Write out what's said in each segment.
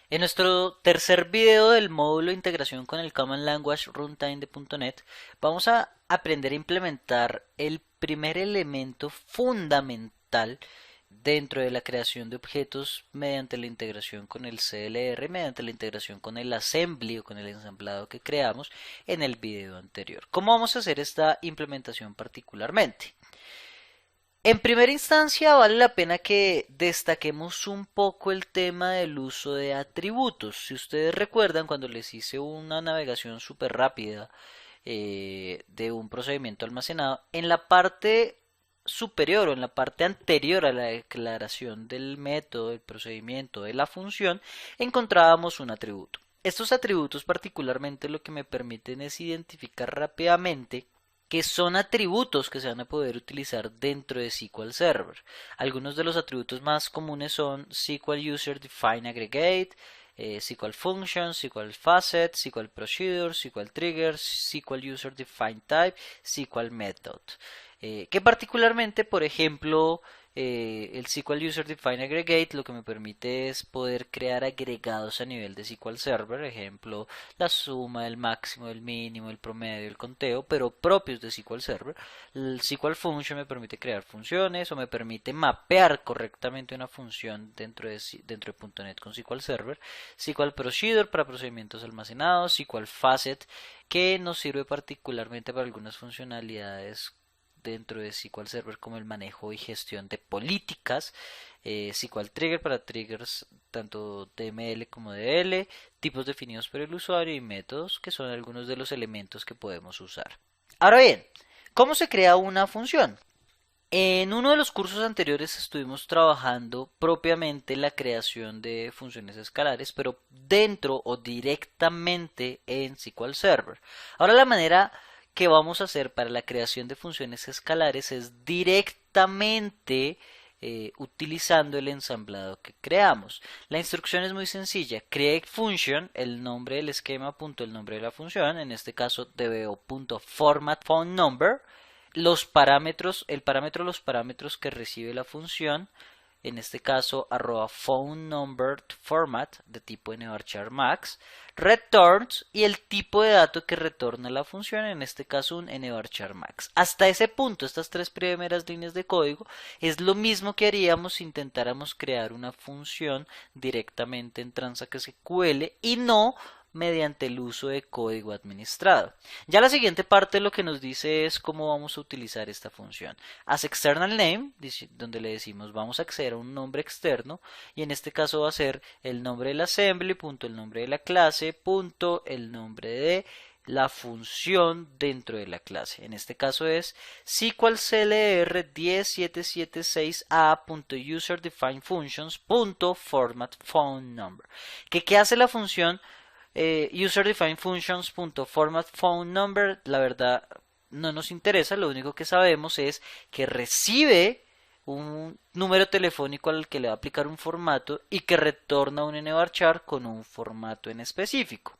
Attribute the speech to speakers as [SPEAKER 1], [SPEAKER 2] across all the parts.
[SPEAKER 1] En nuestro tercer video del módulo de integración con el Common Language Runtime de .NET, vamos a aprender a implementar el primer elemento fundamental dentro de la creación de objetos mediante la integración con el CLR, mediante la integración con el assembly o con el ensamblado que creamos en el video anterior. ¿Cómo vamos a hacer esta implementación particularmente? En primera instancia, vale la pena que destaquemos un poco el tema del uso de atributos. Si ustedes recuerdan, cuando les hice una navegación súper rápida de un procedimiento almacenado, en la parte superior o en la parte anterior a la declaración del método, del procedimiento, de la función, encontrábamos un atributo. Estos atributos particularmente lo que me permiten es identificar rápidamente que son atributos que se van a poder utilizar dentro de SQL Server. Algunos de los atributos más comunes son SQL User Defined Aggregate, SQL Functions, SQL Facet, SQL Procedure, SQL Triggers, SQL User Defined Type, SQL Method. Que particularmente, por ejemplo, el SQL User Defined Aggregate lo que me permite es poder crear agregados a nivel de SQL Server, ejemplo, la suma, el máximo, el mínimo, el promedio, el conteo, pero propios de SQL Server. El SQL Function me permite crear funciones o me permite mapear correctamente una función dentro de .NET con SQL Server. SQL Procedure para procedimientos almacenados, SQL Facet que nos sirve particularmente para algunas funcionalidades dentro de SQL Server como el manejo y gestión de políticas, SQL Trigger para triggers tanto DML como DL, tipos definidos por el usuario y métodos que son algunos de los elementos que podemos usar. Ahora bien, ¿cómo se crea una función? En uno de los cursos anteriores estuvimos trabajando propiamente la creación de funciones escalares, pero dentro o directamente en SQL Server. Ahora la manera que vamos a hacer para la creación de funciones escalares es directamente utilizando el ensamblado que creamos. La instrucción es muy sencilla. Create function, el nombre del esquema, punto el nombre de la función, en este caso dbo.format phone number, los parámetros, el parámetro los parámetros que recibe la función, en este caso arroba phone number format de tipo nvarchar max, returns y el tipo de dato que retorna la función, en este caso un nvarchar max. Hasta ese punto, estas tres primeras líneas de código es lo mismo que haríamos si intentáramos crear una función directamente en Transact SQL y no mediante el uso de código administrado. Ya la siguiente parte lo que nos dice es cómo vamos a utilizar esta función. As external name, donde le decimos vamos a acceder a un nombre externo, y en este caso va a ser el nombre del assembly, punto el nombre de la clase, punto el nombre de la función dentro de la clase. En este caso es SQL CLR 10776a.userdefinedfunctions.formatPhoneNumber. ¿Qué hace la función userdefinedfunctions.formatPhoneNumber? La verdad no nos interesa, lo único que sabemos es que recibe un número telefónico al que le va a aplicar un formato y que retorna un nvarchar con un formato en específico.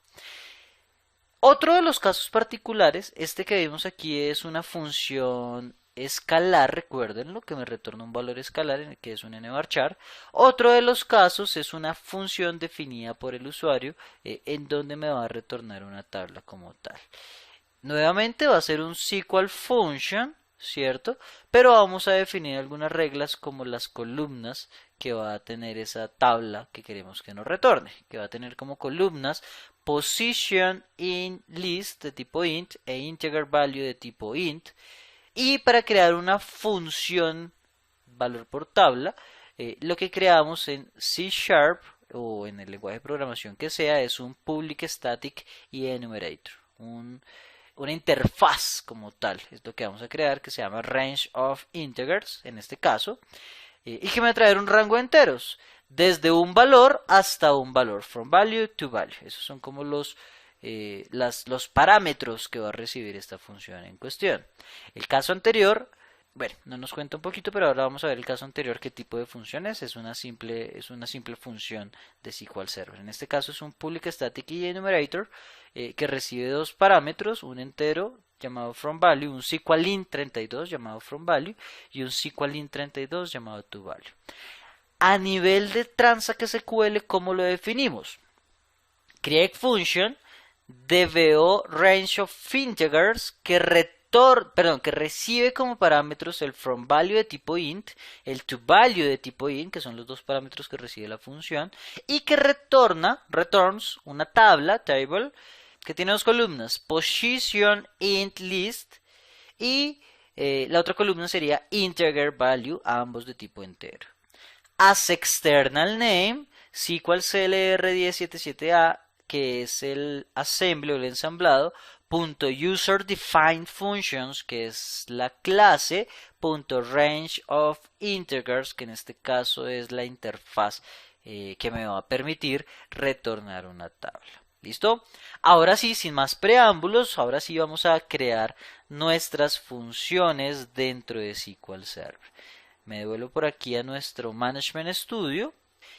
[SPEAKER 1] Otro de los casos particulares, este que vemos aquí es una función escalar, recuerden lo que me retorna un valor escalar en el que es un nvarchar. Otro de los casos es una función definida por el usuario en donde me va a retornar una tabla como tal. Nuevamente va a ser un SQL function, ¿cierto? Pero vamos a definir algunas reglas como las columnas que va a tener esa tabla que queremos que nos retorne, que va a tener como columnas position in list de tipo int e integer value de tipo int. Y para crear una función valor por tabla, lo que creamos en C Sharp o en el lenguaje de programación que sea es un public static y enumerator, una interfaz como tal, es lo que vamos a crear que se llama range of integers en este caso, y que me va a traer un rango de enteros, desde un valor hasta un valor, from value to value. Esos son como los parámetros que va a recibir esta función en cuestión. El caso anterior, bueno, no nos cuenta un poquito, pero ahora vamos a ver el caso anterior, qué tipo de función es una simple función de SQL Server. En este caso es un public static y enumerator que recibe dos parámetros, un entero llamado from value, un SQLint32 llamado from value y un SQLint32 llamado to value. A nivel de transact SQL, ¿cómo lo definimos? Create function DBO range of integers que recibe como parámetros el from value de tipo int, el to value de tipo int, que son los dos parámetros que recibe la función, y que returns una tabla, table, que tiene dos columnas, position int list, y la otra columna sería integer value, ambos de tipo entero. As external name, SQL CLR 1077A, que es el assembly o el ensamblado, punto user defined functions, que es la clase, punto range of integers, que en este caso es la interfaz que me va a permitir retornar una tabla. ¿Listo? Ahora sí, sin más preámbulos, ahora sí vamos a crear nuestras funciones dentro de SQL Server. Me devuelvo por aquí a nuestro Management Studio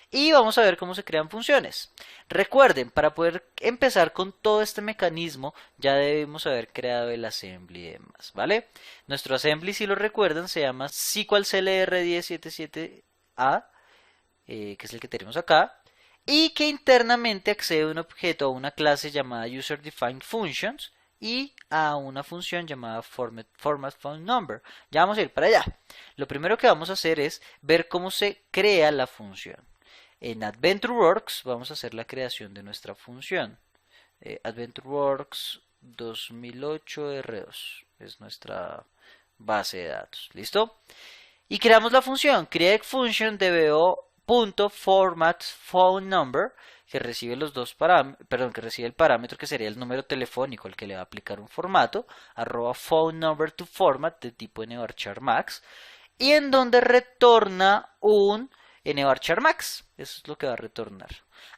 [SPEAKER 1] y vamos a ver cómo se crean funciones. Recuerden, para poder empezar con todo este mecanismo ya debemos haber creado el assembly y demás, ¿vale? Nuestro assembly, si lo recuerdan, se llama SQL CLR 1077A, que es el que tenemos acá, y que internamente accede a un objeto o una clase llamada User Defined Functions y a una función llamada format phone number. Ya vamos a ir para allá. Lo primero que vamos a hacer es ver cómo se crea la función. En AdventureWorks vamos a hacer la creación de nuestra función. AdventureWorks 2008 R2 es nuestra base de datos. ¿Listo? Y creamos la función create function DBO.formatPhoneNumber, que recibe los dos que recibe el parámetro que sería el número telefónico al que le va a aplicar un formato, arroba phone number to format de tipo nvarchar max, y en donde retorna un nvarchar max. Eso es lo que va a retornar.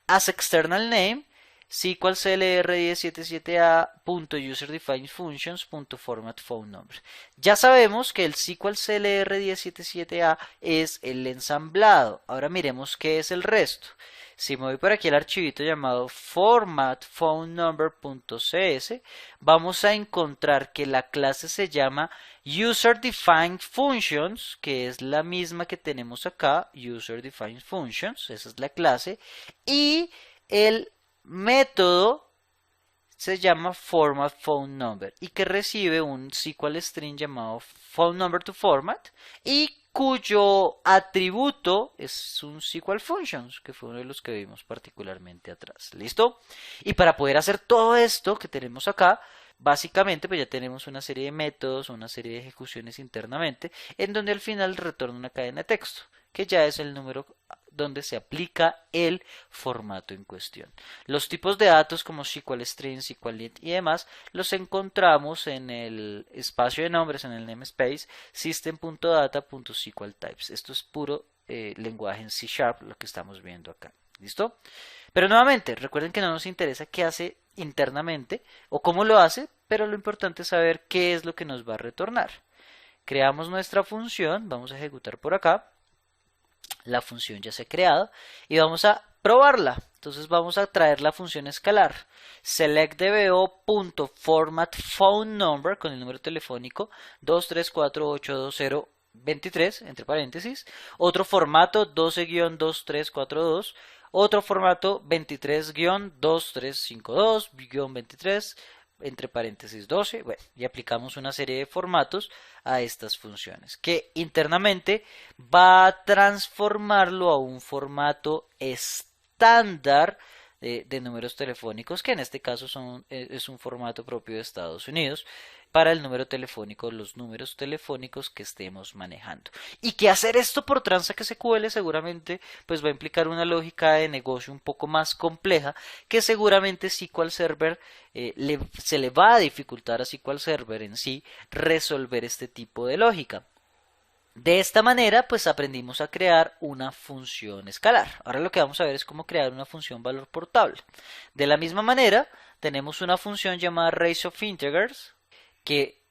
[SPEAKER 1] As external name, SQL CLR 1077A.userdefinedfunctions.formatPhoneNumber. Ya sabemos que el SQL CLR 1077A es el ensamblado. Ahora miremos qué es el resto. Si me voy por aquí al archivito llamado formatPhoneNumber.cs, vamos a encontrar que la clase se llama UserDefinedFunctions, que es la misma que tenemos acá, UserDefinedFunctions, esa es la clase, y el método se llama formatPhoneNumber y que recibe un SQL string llamado phoneNumberToFormat y cuyo atributo es un SQL Functions, que fue uno de los que vimos particularmente atrás. ¿Listo? Y para poder hacer todo esto que tenemos acá, básicamente pues ya tenemos una serie de métodos, una serie de ejecuciones internamente, en donde al final retorna una cadena de texto, que ya es el número donde se aplica el formato en cuestión. Los tipos de datos como SQL String, SQL Int y demás los encontramos en el espacio de nombres, en el namespace system.data.sqltypes. Esto es puro lenguaje en C#, lo que estamos viendo acá. ¿Listo? Pero nuevamente, recuerden que no nos interesa qué hace internamente o cómo lo hace, pero lo importante es saber qué es lo que nos va a retornar. Creamos nuestra función, vamos a ejecutar por acá. La función ya se ha creado y vamos a probarla. Entonces vamos a traer la función escalar. Select dbo.formatPhoneNumber con el número telefónico 234822023 entre paréntesis. Otro formato 12-2342. Otro formato 23-2352-23 entre paréntesis 12, bueno, y aplicamos una serie de formatos a estas funciones, que internamente va a transformarlo a un formato estándar de números telefónicos, que en este caso es un formato propio de Estados Unidos, para el número telefónico, los números telefónicos que estemos manejando. Y que hacer esto por transact SQL seguramente pues va a implicar una lógica de negocio un poco más compleja, que seguramente SQL Server se le va a dificultar a SQL Server en sí resolver este tipo de lógica. De esta manera, pues aprendimos a crear una función escalar. Ahora lo que vamos a ver es cómo crear una función valor portable. De la misma manera, tenemos una función llamada RangeOfIntegers que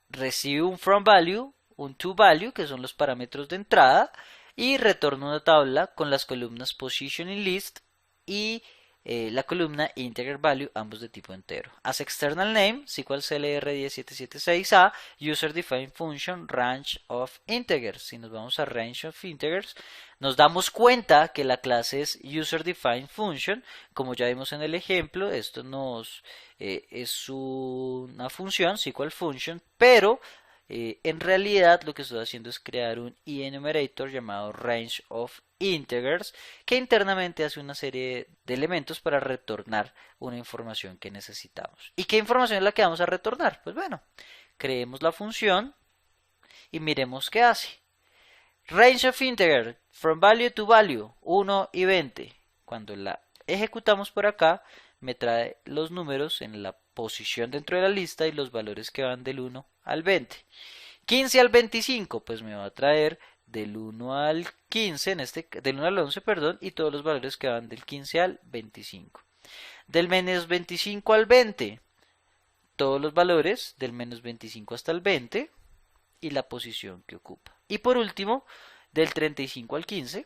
[SPEAKER 1] recibe un from value, un to value, que son los parámetros de entrada, y retorna una tabla con las columnas position y list y la columna integer value, ambos de tipo entero. As external name, SQL CLR10776A, user defined function range of integers. Si nos vamos a range of integers, nos damos cuenta que la clase es user defined function. Como ya vimos en el ejemplo, esto es una función, SQL function, pero en realidad lo que estoy haciendo es crear un enumerator llamado range of integers que internamente hace una serie de elementos para retornar una información que necesitamos. ¿Y qué información es la que vamos a retornar? Pues bueno, creemos la función y miremos qué hace. Range of integer from value to value 1 y 20. Cuando la ejecutamos por acá me trae los números en la posición dentro de la lista y los valores que van del 1 al 20. 15 al 25, pues me va a traer del 1 al 15, del 1 al 11, perdón, y todos los valores que van del 15 al 25. Del menos 25 al 20, todos los valores del menos 25 hasta el 20 y la posición que ocupa. Y por último, del 35 al 15,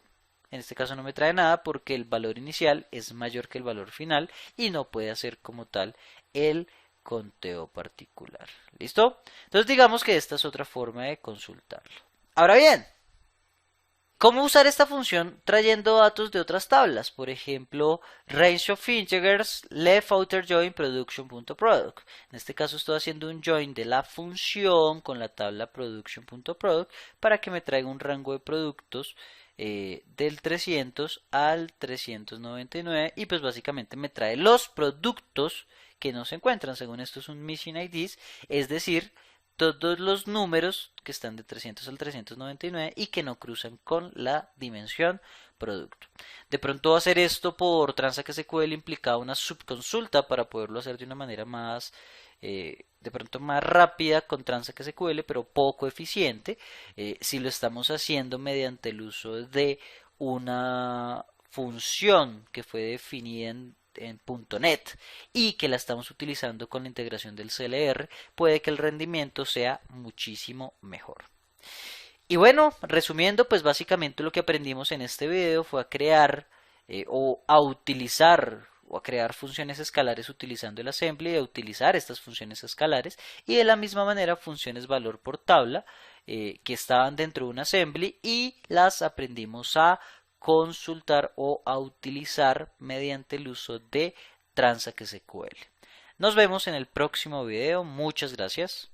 [SPEAKER 1] en este caso no me trae nada porque el valor inicial es mayor que el valor final y no puede hacer como tal el conteo particular. ¿Listo? Entonces digamos que esta es otra forma de consultarlo. Ahora bien, ¿cómo usar esta función trayendo datos de otras tablas? Por ejemplo, range of integers left outer join production.product. En este caso estoy haciendo un join de la función con la tabla production.product para que me traiga un rango de productos del 300 al 399 y pues básicamente me trae los productos que no se encuentran. Según esto es un missing IDs, es decir, todos los números que están de 300 al 399 y que no cruzan con la dimensión producto. De pronto hacer esto por TransactSQL implicaba una subconsulta para poderlo hacer de una manera más de pronto más rápida con TransactSQL, pero poco eficiente si lo estamos haciendo mediante el uso de una función que fue definida en .NET y que la estamos utilizando con la integración del CLR, puede que el rendimiento sea muchísimo mejor. Y bueno, resumiendo, pues básicamente lo que aprendimos en este video fue a crear o a utilizar o a crear funciones escalares utilizando el assembly y a utilizar estas funciones escalares y de la misma manera funciones valor por tabla que estaban dentro de un assembly y las aprendimos a consultar o a utilizar mediante el uso de TransactSQL. Nos vemos en el próximo video. Muchas gracias.